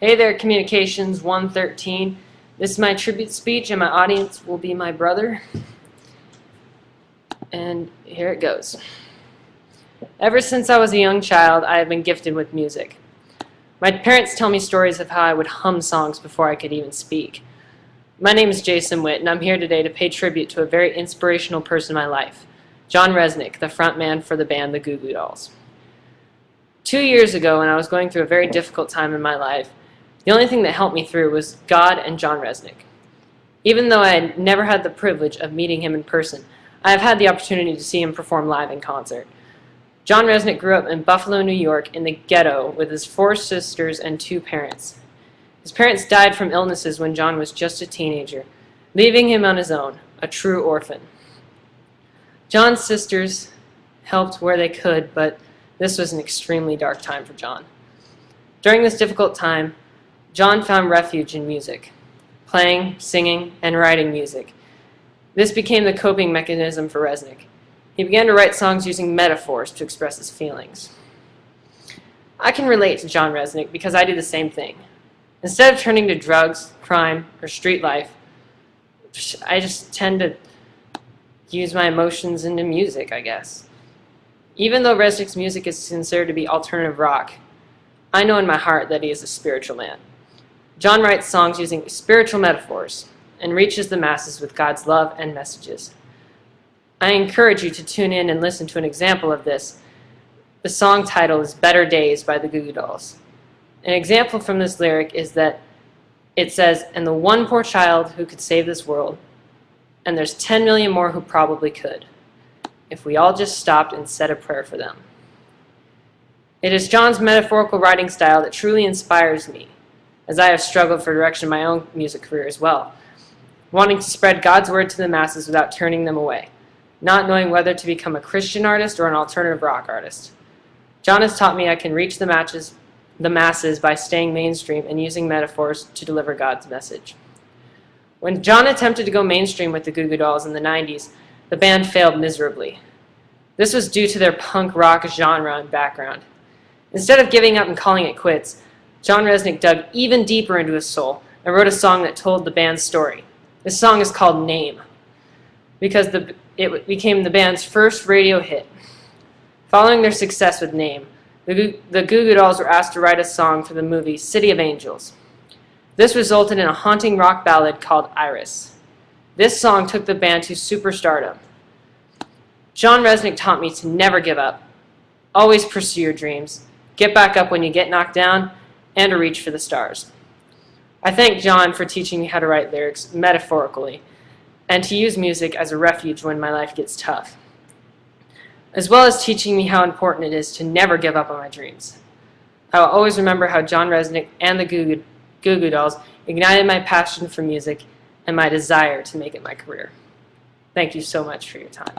Hey there, Communications 113. This is my tribute speech, and my audience will be my brother. And here it goes. Ever since I was a young child, I have been gifted with music. My parents tell me stories of how I would hum songs before I could even speak. My name is Jason Witt, and I'm here today to pay tribute to a very inspirational person in my life, John Rzeznik, the frontman for the band the Goo Goo Dolls. 2 years ago, when I was going through a very difficult time in my life, the only thing that helped me through was God and John Rzeznik. Even though I had never had the privilege of meeting him in person, I have had the opportunity to see him perform live in concert. John Rzeznik grew up in Buffalo, New York, in the ghetto with his 4 sisters and 2 parents. His parents died from illnesses when John was just a teenager, leaving him on his own, a true orphan. John's sisters helped where they could, but this was an extremely dark time for John. During this difficult time, John found refuge in music, playing, singing, and writing music. This became the coping mechanism for Rzeznik. He began to write songs using metaphors to express his feelings. I can relate to John Rzeznik because I do the same thing. Instead of turning to drugs, crime, or street life, I just tend to use my emotions into music, I guess. Even though Rzeznik's music is considered to be alternative rock, I know in my heart that he is a spiritual man. John writes songs using spiritual metaphors and reaches the masses with God's love and messages. I encourage you to tune in and listen to an example of this. The song title is Better Days by the Goo Goo Dolls. An example from this lyric is that it says, "And the one poor child who could save this world, and there's 10 million more who probably could, if we all just stopped and said a prayer for them." It is John's metaphorical writing style that truly inspires me, as I have struggled for direction in my own music career as well, wanting to spread God's word to the masses without turning them away, not knowing whether to become a Christian artist or an alternative rock artist. John has taught me I can reach the masses by staying mainstream and using metaphors to deliver God's message. When John attempted to go mainstream with the Goo Goo Dolls in the 90s, the band failed miserably. This was due to their punk rock genre and background. Instead of giving up and calling it quits, John Rzeznik dug even deeper into his soul and wrote a song that told the band's story. This song is called Name, because it became the band's first radio hit. Following their success with Name, the Goo Goo Dolls were asked to write a song for the movie City of Angels. This resulted in a haunting rock ballad called Iris. This song took the band to superstardom. John Rzeznik taught me to never give up, always pursue your dreams, get back up when you get knocked down, and to reach for the stars. I thank John for teaching me how to write lyrics metaphorically and to use music as a refuge when my life gets tough, as well as teaching me how important it is to never give up on my dreams. I will always remember how John Rzeznik and the Goo Goo Dolls ignited my passion for music and my desire to make it my career. Thank you so much for your time.